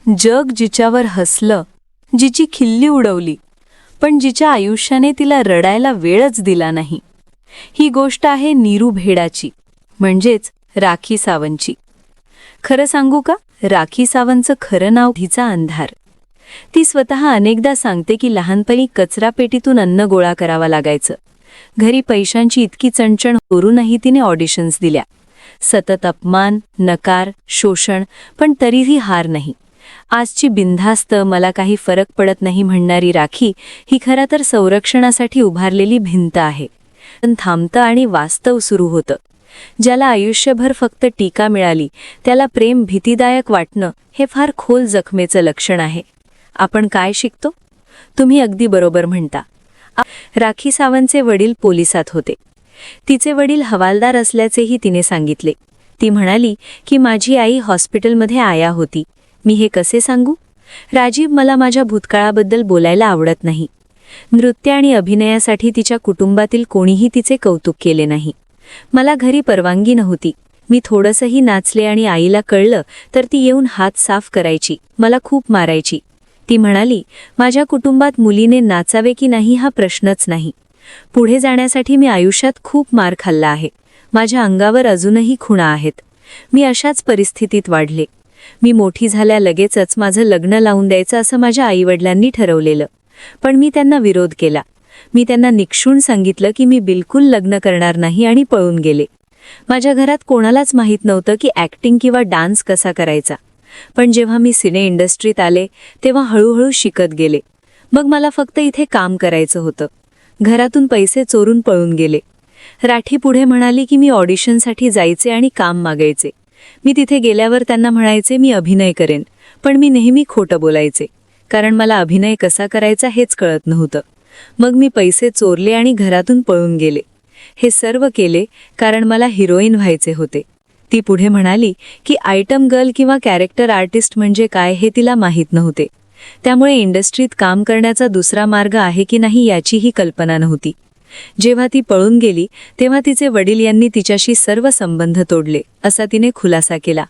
जग जिच्यावर हसलं, जिची खिल्ली उडवली, पण जिच्या आयुष्याने तिला रडायला वेळच दिला नाही. ही गोष्ट आहे नीरू भेडाची, म्हणजेच राखी सावंतची. खरं सांगू का, राखी सावंतचं खरं नाव तिचा अंधार. ती स्वतः अनेकदा सांगते की लहानपणी कचरापेटीतून अन्न गोळा करावा लागायचं. घरी पैशांची इतकी चणचण करूनही तिने ऑडिशन्स दिल्या. सतत अपमान, नकार, शोषण, पण तरीही हार नाही. आजची बिनधास्त, मला काही फरक पडत नाही म्हणणारी राखी ही खरं तर संरक्षणासाठी उभारलेली भिंत आहे. पण थांबतं आणि वास्तव सुरू होतं. ज्याला आयुष्यभर फक्त टीका मिळाली, त्याला प्रेम भीतीदायक वाटणं हे फार खोल जखमेचं लक्षण आहे. आपण काय शिकतो? तुम्ही अगदी बरोबर म्हणता. राखी सावंतचे वडील पोलिसात होते. तिचे वडील हवालदार असल्याचेही तिने सांगितले. ती म्हणाली की माझी आई हॉस्पिटलमध्ये आया होती. मी हे कसे सांगू? राजीव, मला माझ्या भूतकाळाबद्दल बोलायला आवडत नाही. नृत्य आणि अभिनयासाठी तिच्या कुटुंबातील कोणीही तिचे कौतुक केले नाही. मला घरी परवानगी नव्हती. मी थोडंसंही नाचले आणि आईला कळलं तर ती येऊन हात साफ करायची, मला खूप मारायची. ती म्हणाली, माझ्या कुटुंबात मुलीने नाचावे की नाही हा प्रश्नच नाही. पुढे जाण्यासाठी मी आयुष्यात खूप मार खाल्ला आहे. माझ्या अंगावर अजूनही खुणा आहेत. मी अशाच परिस्थितीत वाढले. मी मोठी झाल्या लगेचच माझं लग्न लावून द्यायचं असं माझ्या आईवडिलांनी ठरवलेलं. पण मी त्यांना विरोध केला. मी त्यांना निक्षून सांगितलं की मी बिलकुल लग्न करणार नाही आणि पळून गेले. माझ्या घरात कोणालाच माहीत नव्हतं की ॲक्टिंग किंवा डान्स कसा करायचा. पण जेव्हा मी सिने इंडस्ट्रीत आले तेव्हा हळूहळू शिकत गेले. मग मला फक्त इथे काम करायचं होतं. घरातून पैसे चोरून पळून गेले. राठी पुढे म्हणाली की मी ऑडिशनसाठी जायचे आणि काम मागायचे. मी तिथे गेल्यावर त्यांना म्हणायचे मी अभिनय करेन, पण मी नेहमी खोटं बोलायचे, कारण मला अभिनय कसा करायचा हेच कळत नव्हतं. मग मी पैसे चोरले आणि घरातून पळून गेले. हे सर्व केले कारण मला हिरोईन व्हायचे होते. ती पुढे म्हणाली की आयटम गर्ल किंवा कॅरेक्टर आर्टिस्ट म्हणजे काय हे तिला माहीत नव्हते. त्यामुळे इंडस्ट्रीत काम करण्याचा दुसरा मार्ग आहे की नाही याचीही कल्पना नव्हती. जेव्हा ती पळून गेली तेव्हा तिचे वडील यांनी तिच्याशी सर्व संबंध तोडले असा तिने खुलासा केला.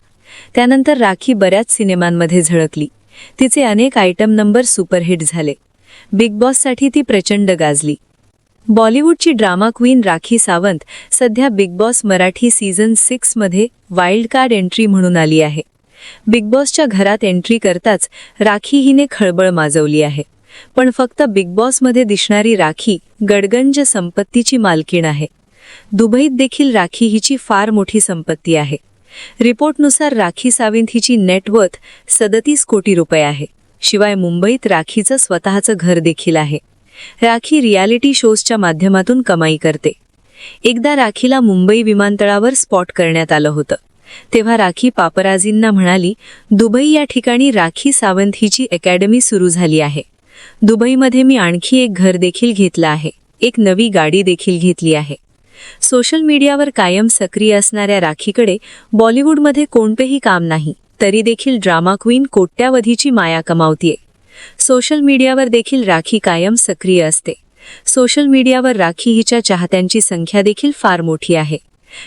त्यानंतर राखी बऱ्याच सिनेमांमध्ये झळकली. तिचे अनेक आयटम नंबर सुपरहिट झाले. बिग बॉससाठी ती प्रचंड गाजली. बॉलिवूडची ड्रामा क्वीन राखी सावंत सध्या बिग बॉस मराठी सीझन 6 मध्ये वाईल्ड कार्ड एंट्री म्हणून आली आहे. बिग बॉसच्या घरात एंट्री करताच राखी हिने खळबळ माजवली आहे. पण फक्त बिग बॉसमध्ये दिसणारी राखी गडगंज संपत्तीची मालकीण आहे. दुबईत देखील राखी हिची फार मोठी संपत्ती आहे. रिपोर्टनुसार राखी सावंत हिची नेटवर्थ 37 कोटी रुपये आहे. शिवाय मुंबईत राखीचं स्वतःचं घर देखील आहे. राखी रियालिटी शोजच्या माध्यमातून कमाई करते. एकदा राखीला मुंबई विमानतळावर स्पॉट करण्यात आलं होतं. तेव्हा राखी पापराजींना म्हणाली, दुबई या ठिकाणी राखी सावंत हिची अकॅडमी सुरू झाली आहे. दुबईमध्ये मी आणखी एक घर देखील घेतलं आहे. एक नवी गाडी देखील घेतली आहे. सोशल मीडियावर कायम सक्रिय असणाऱ्या राखीकडे बॉलिवूडमध्ये कोणतेही काम नाही, तरी देखील ड्रामा क्वीन कोट्यावधीची माया कमावतीये. सोशल मीडियावर देखील राखी कायम सक्रिय असते. सोशल मीडियावर राखी हिच्या चाहत्यांची संख्या देखील फार मोठी आहे.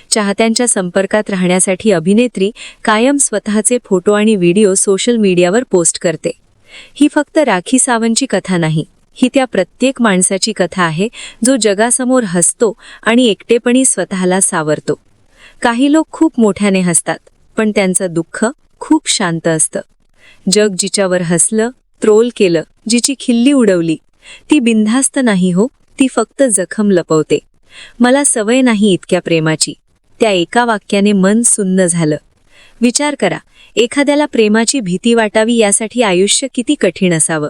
चाहत्यांच्या संपर्कात राहण्यासाठी अभिनेत्री कायम स्वतःचे फोटो आणि व्हिडिओ सोशल मीडियावर पोस्ट करते. ही फक्त राखी सावंतची कथा नाही, ही त्या प्रत्येक माणसाची कथा आहे जो जगासमोर हसतो आणि एकटेपणी स्वतःला सावरतो. काही लोक खूप मोठ्याने हसतात, पण त्यांचं दुःख खूप शांत असतं. जग जिच्यावर हसलं, ट्रोल केलं, जिची खिल्ली उडवली, ती बिनधास्त नाही हो, ती फक्त जखम लपवते. मला सवय नाही इतक्या प्रेमाची. त्या एका वाक्याने मन सुन्न झालं. विचार करा, एखाद्याला प्रेमाची भीती वाटावी यासाठी आयुष्य किती कठीण असावं.